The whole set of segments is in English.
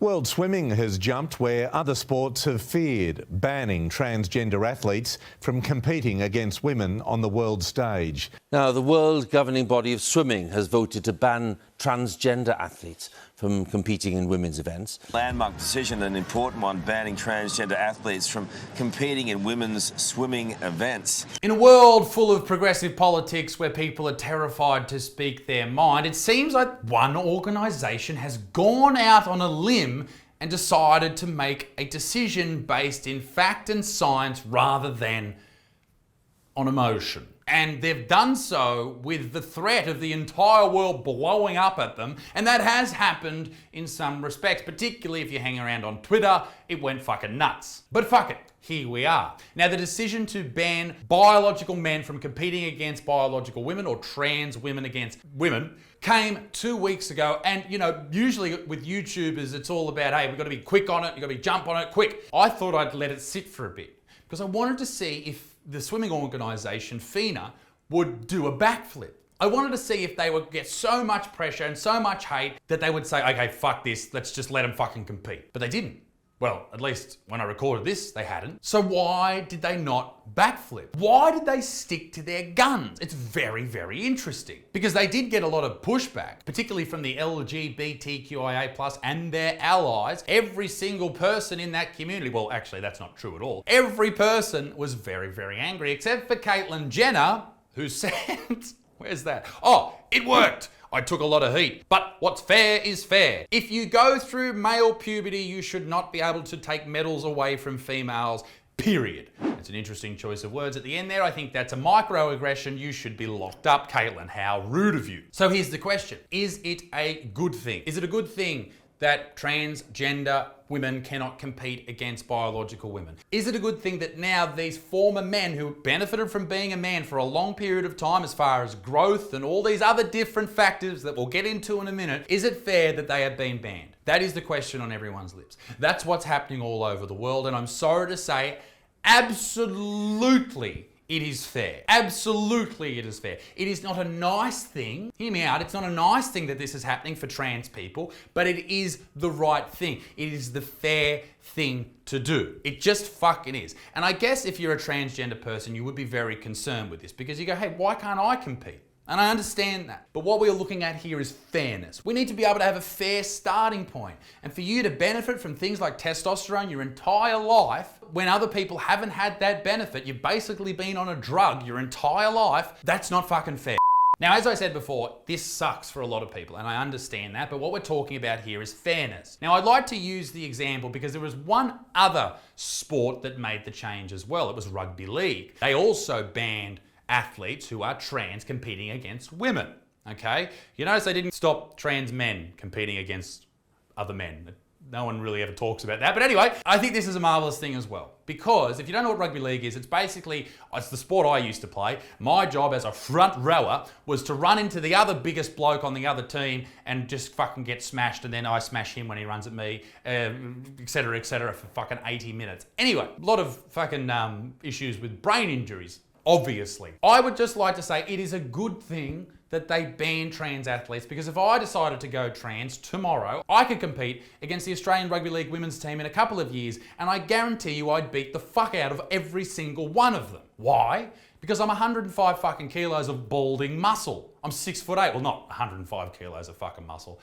World swimming has jumped where other sports have feared, banning transgender athletes from competing against women on the world stage. Now, the world governing body of swimming has voted to ban transgender athletes from competing in women's events. Landmark decision, an important one, banning transgender athletes from competing in women's swimming events. In a world full of progressive politics where people are terrified to speak their mind, it seems like one organisation has gone out on a limb and decided to make a decision based in fact and science rather than on emotion. And they've done so with the threat of the entire world blowing up at them. And that has happened in some respects, particularly if you hang around on Twitter, it went fucking nuts. But fuck it, here we are. Now, the decision to ban biological men from competing against biological women or trans women against women came 2 weeks ago. And, you know, usually with YouTubers, it's all about, hey, we've got to be quick on it, you've got to be jump on it quick. I thought I'd let it sit for a bit because I wanted to see if the swimming organisation, FINA, would do a backflip. I wanted to see if they would get so much pressure and so much hate that they would say, okay, fuck this, let's just let them fucking compete. But they didn't. Well, at least when I recorded this, they hadn't. So why did they not backflip? Why did they stick to their guns? It's very, very interesting. Because they did get a lot of pushback, particularly from the LGBTQIA+ and their allies. Every single person in that community, well, actually, that's not true at all. Every person was very, very angry, except for Caitlyn Jenner, who said, where's that? Oh, it worked. I took a lot of heat, but what's fair is fair. If you go through male puberty, you should not be able to take medals away from females, period. It's an interesting choice of words at the end there. I think that's a microaggression. You should be locked up, Caitlyn. How rude of you. So here's the question. Is it a good thing? Is it a good thing that transgender women cannot compete against biological women? Is it a good thing that now these former men who benefited from being a man for a long period of time as far as growth and all these other different factors that we'll get into in a minute, is it fair that they have been banned? That is the question on everyone's lips. That's what's happening all over the world, and I'm sorry to say, absolutely it is fair. Absolutely it is fair. It is not a nice thing, hear me out, it's not a nice thing that this is happening for trans people, but it is the right thing. It is the fair thing to do. It just fucking is. And I guess if you're a transgender person, you would be very concerned with this because you go, hey, why can't I compete? And I understand that. But what we're looking at here is fairness. We need to be able to have a fair starting point. And for you to benefit from things like testosterone your entire life, when other people haven't had that benefit, you've basically been on a drug your entire life, that's not fucking fair. Now, as I said before, this sucks for a lot of people, and I understand that, but what we're talking about here is fairness. Now, I'd like to use the example because there was one other sport that made the change as well. It was rugby league. They also banned athletes who are trans competing against women, okay? You notice they didn't stop trans men competing against other men. No one really ever talks about that. But anyway, I think this is a marvelous thing as well. Because if you don't know what rugby league is, it's basically, it's the sport I used to play. My job as a front rower was to run into the other biggest bloke on the other team and just fucking get smashed, and then I smash him when he runs at me, etc., for fucking 80 minutes. Anyway, a lot of fucking issues with brain injuries, obviously. I would just like to say it is a good thing that they ban trans athletes, because if I decided to go trans tomorrow, I could compete against the Australian Rugby League women's team in a couple of years, and I guarantee you I'd beat the fuck out of every single one of them. Why? Because I'm 105 fucking kilos of balding muscle. I'm 6'8", well, not 105 kilos of fucking muscle.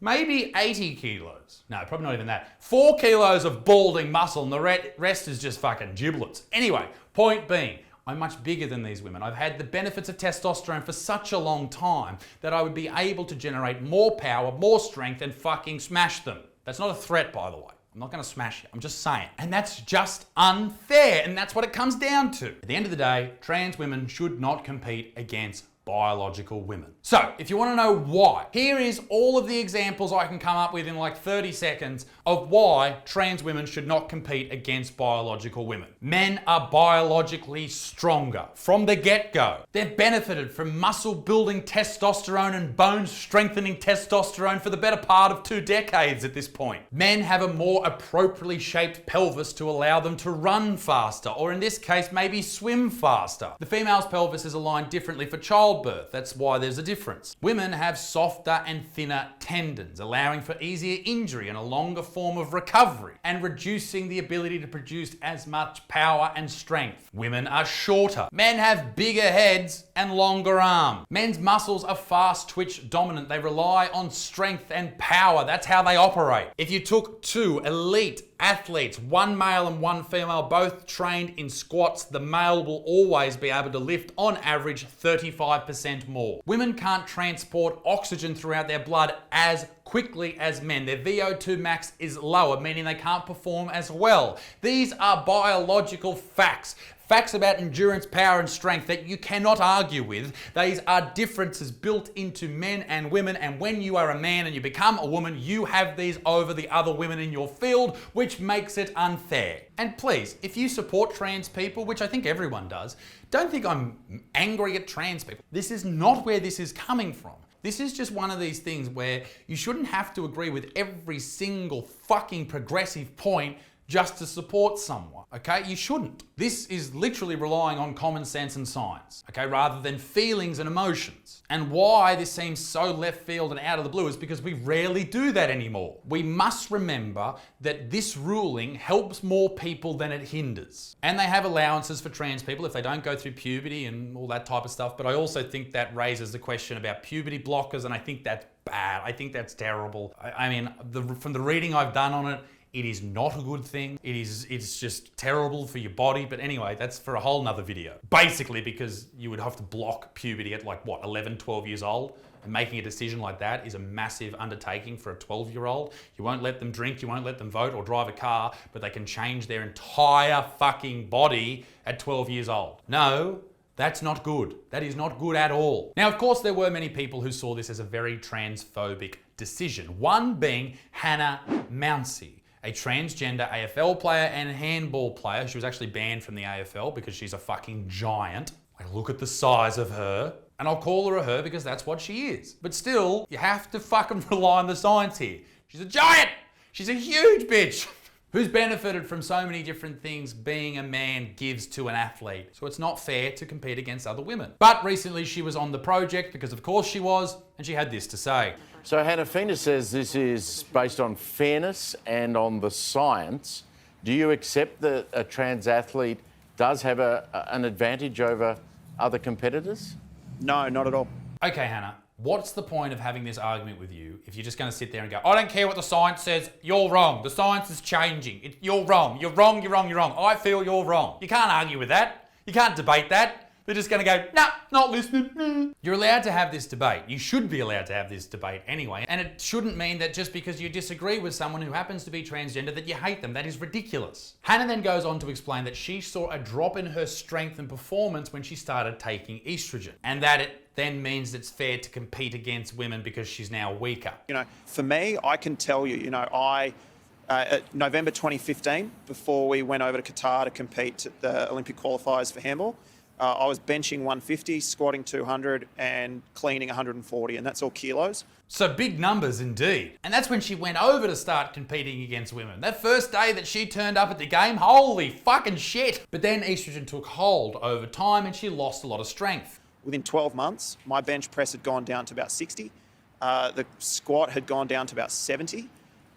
Maybe 80 kilos. No, probably not even that. 4 kilos of balding muscle, and the rest is just fucking giblets. Anyway, point being, I'm much bigger than these women. I've had the benefits of testosterone for such a long time that I would be able to generate more power, more strength, and fucking smash them. That's not a threat, by the way. I'm not going to smash you. I'm just saying. And that's just unfair, and that's what it comes down to. At the end of the day, trans women should not compete against biological women. So, if you want to know why, here is all of the examples I can come up with in like 30 seconds of why trans women should not compete against biological women. Men are biologically stronger from the get-go. They've benefited from muscle-building testosterone and bone-strengthening testosterone for the better part of 2 decades at this point. Men have a more appropriately shaped pelvis to allow them to run faster, or in this case, maybe swim faster. The female's pelvis is aligned differently for childbirth, childbirth. That's why there's a difference. Women have softer and thinner tendons, allowing for easier injury and a longer form of recovery, and reducing the ability to produce as much power and strength. Women are shorter. Men have bigger heads and longer arms. Men's muscles are fast twitch dominant. They rely on strength and power. That's how they operate. If you took two elite athletes, one male and one female, both trained in squats, the male will always be able to lift on average 35% more. Women can't transport oxygen throughout their blood as quickly as men. Their VO2 max is lower, meaning they can't perform as well. These are biological facts. Facts about endurance, power, and strength that you cannot argue with. These are differences built into men and women, and when you are a man and you become a woman, you have these over the other women in your field, which makes it unfair. And please, if you support trans people, which I think everyone does, don't think I'm angry at trans people. This is not where this is coming from. This is just one of these things where you shouldn't have to agree with every single fucking progressive point just to support someone, okay? You shouldn't. This is literally relying on common sense and science, okay, rather than feelings and emotions. And why this seems so left field and out of the blue is because we rarely do that anymore. We must remember that this ruling helps more people than it hinders. And they have allowances for trans people if they don't go through puberty and all that type of stuff, but I also think that raises the question about puberty blockers, and I think that's bad. I think that's terrible. I mean, from the reading I've done on it, it is not a good thing. It's just terrible for your body. But anyway, that's for a whole nother video. Basically, because you would have to block puberty at like, what, 11, 12 years old? And making a decision like that is a massive undertaking for a 12-year-old. You won't let them drink, you won't let them vote or drive a car, but they can change their entire fucking body at 12 years old. No, that's not good. That is not good at all. Now, of course, there were many people who saw this as a very transphobic decision. One being Hannah Mounsey, a transgender AFL player and handball player. She was actually banned from the AFL because she's a fucking giant. Like, look at the size of her. And I'll call her a her because that's what she is. But still, you have to fucking rely on the science here. She's a giant. She's a huge bitch who's benefited from so many different things being a man gives to an athlete. So it's not fair to compete against other women. But recently she was on The Project, because of course she was, and she had this to say. So Hannah Fina says this is based on fairness and on the science. Do you accept that a trans athlete does have an advantage over other competitors? No, not at all. Okay, Hannah, what's the point of having this argument with you if you're just going to sit there and go, I don't care what the science says, you're wrong. The science is changing. You're wrong. You're wrong, you're wrong, you're wrong. I feel you're wrong. You can't argue with that. You can't debate that. They're just going to go, nah, not listening. You're allowed to have this debate. You should be allowed to have this debate anyway. And it shouldn't mean that just because you disagree with someone who happens to be transgender that you hate them. That is ridiculous. Hannah then goes on to explain that she saw a drop in her strength and performance when she started taking estrogen, and that it then means it's fair to compete against women because she's now weaker. You know, for me, I can tell you, November 2015, before we went over to Qatar to compete at the Olympic qualifiers for handball, I was benching 150, squatting 200 and cleaning 140, and that's all kilos. So big numbers indeed. And that's when she went over to start competing against women. That first day that she turned up at the game, holy fucking shit. But then estrogen took hold over time and she lost a lot of strength. Within 12 months, my bench press had gone down to about 60, the squat had gone down to about 70,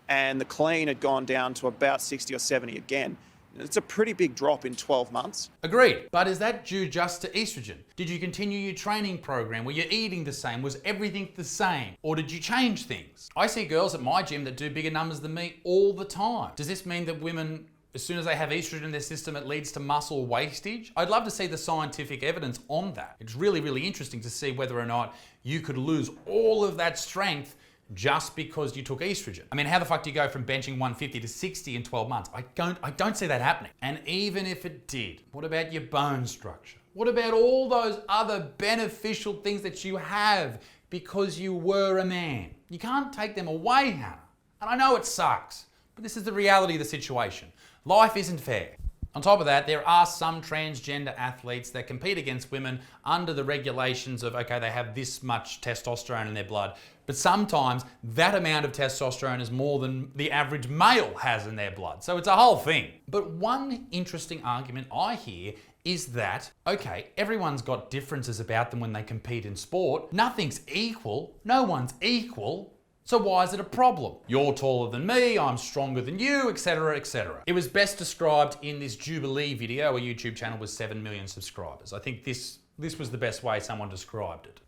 and the clean had gone down to about 60 or 70 again. It's a pretty big drop in 12 months. Agreed. But is that due just to estrogen? Did you continue your training program? Were you eating the same? Was everything the same? Or did you change things? I see girls at my gym that do bigger numbers than me all the time. Does this mean that women, as soon as they have estrogen in their system, it leads to muscle wastage? I'd love to see the scientific evidence on that. It's really, really interesting to see whether or not you could lose all of that strength just because you took estrogen. I mean, how the fuck do you go from benching 150 to 60 in 12 months? I don't see that happening. And even if it did, what about your bone structure? What about all those other beneficial things that you have because you were a man? You can't take them away, Hannah. And I know it sucks, but this is the reality of the situation. Life isn't fair. On top of that, there are some transgender athletes that compete against women under the regulations of, okay, they have this much testosterone in their blood, but sometimes that amount of testosterone is more than the average male has in their blood. So it's a whole thing. But one interesting argument I hear is that, okay, everyone's got differences about them when they compete in sport. Nothing's equal. No one's equal. So why is it a problem? You're taller than me, I'm stronger than you, etc., etc. It was best described in this Jubilee video, a YouTube channel with 7 million subscribers. I think this was the best way someone described it.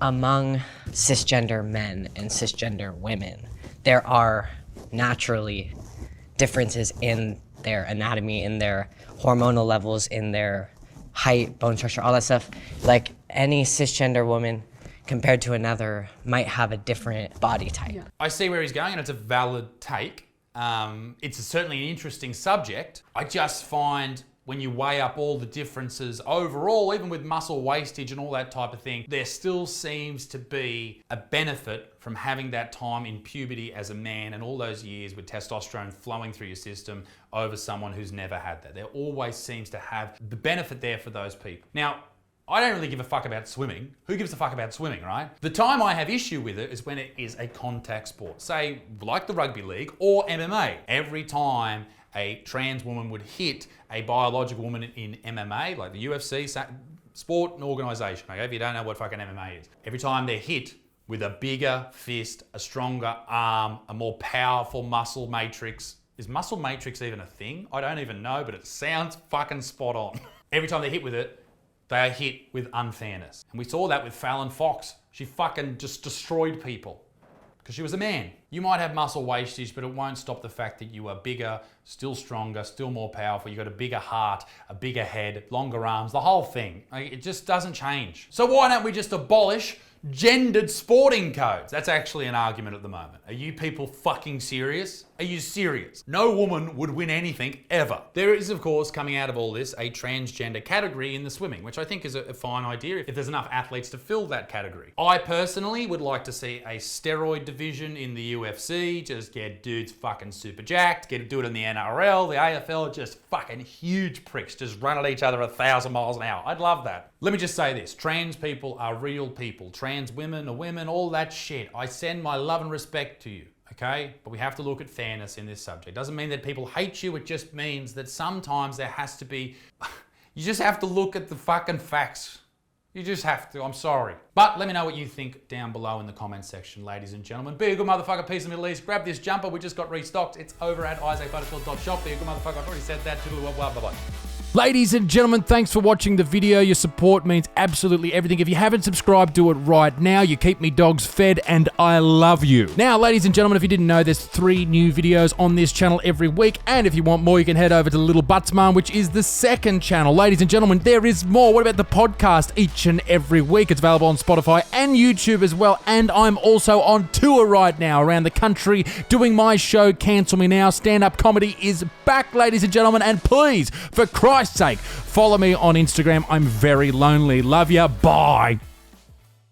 Among cisgender men and cisgender women, there are naturally differences in their anatomy, in their hormonal levels, in their height, bone structure, all that stuff. Like any cisgender woman compared to another might have a different body type. Yeah. I see where he's going, and it's a valid take. It's certainly an interesting subject. I just find when you weigh up all the differences overall, even with muscle wastage and all that type of thing, there still seems to be a benefit from having that time in puberty as a man and all those years with testosterone flowing through your system over someone who's never had that. There always seems to have the benefit there for those people. Now, I don't really give a fuck about swimming. Who gives a fuck about swimming, right? The time I have issue with it is when it is a contact sport, say like the rugby league or MMA. Every time a trans woman would hit a biological woman in MMA, like the UFC, sport and organisation, okay, if you don't know what fucking MMA is. Every time they're hit with a bigger fist, a stronger arm, a more powerful muscle matrix. Is muscle matrix even a thing? I don't even know, but it sounds fucking spot on. Every time they hit with it, they are hit with unfairness. And we saw that with Fallon Fox. She fucking just destroyed people because she was a man. You might have muscle wastage, but it won't stop the fact that you are bigger, still stronger, still more powerful. You've got a bigger heart, a bigger head, longer arms, the whole thing. It just doesn't change. So why don't we just abolish gendered sporting codes? That's actually an argument at the moment. Are you people fucking serious? Are you serious? No woman would win anything ever. There is, of course, coming out of all this, a transgender category in the swimming, which I think is a fine idea if there's enough athletes to fill that category. I personally would like to see a steroid division in the UFC, just get dudes fucking super jacked, do it in the NRL, the AFL, just fucking huge pricks, just run at each other 1,000 miles an hour. I'd love that. Let me just say this, trans people are real people. Trans women are women, all that shit. I send my love and respect to you. Okay? But we have to look at fairness in this subject. Doesn't mean that people hate you, it just means that sometimes there has to be, you just have to look at the fucking facts. You just have to, I'm sorry. But let me know what you think down below in the comments section, ladies and gentlemen. Be a good motherfucker, peace in the Middle East. Grab this jumper, we just got restocked. It's over at isaacbutterfield.shop. Be a good motherfucker, I've already said that. Bye-bye. Ladies and gentlemen, thanks for watching the video. Your support means absolutely everything. If you haven't subscribed, do it right now. You keep me dogs fed and I love you. Now, ladies and gentlemen, if you didn't know, there's 3 new videos on this channel every week. And if you want more, you can head over to Little Butts Mom, which is the 2nd channel. Ladies and gentlemen, there is more. What about the podcast each and every week? It's available on Spotify and YouTube as well. And I'm also on tour right now around the country doing my show, Cancel Me Now. Stand-up comedy is back, ladies and gentlemen. And please, for Christ's sake, follow me on Instagram. I'm very lonely. Love ya. Bye.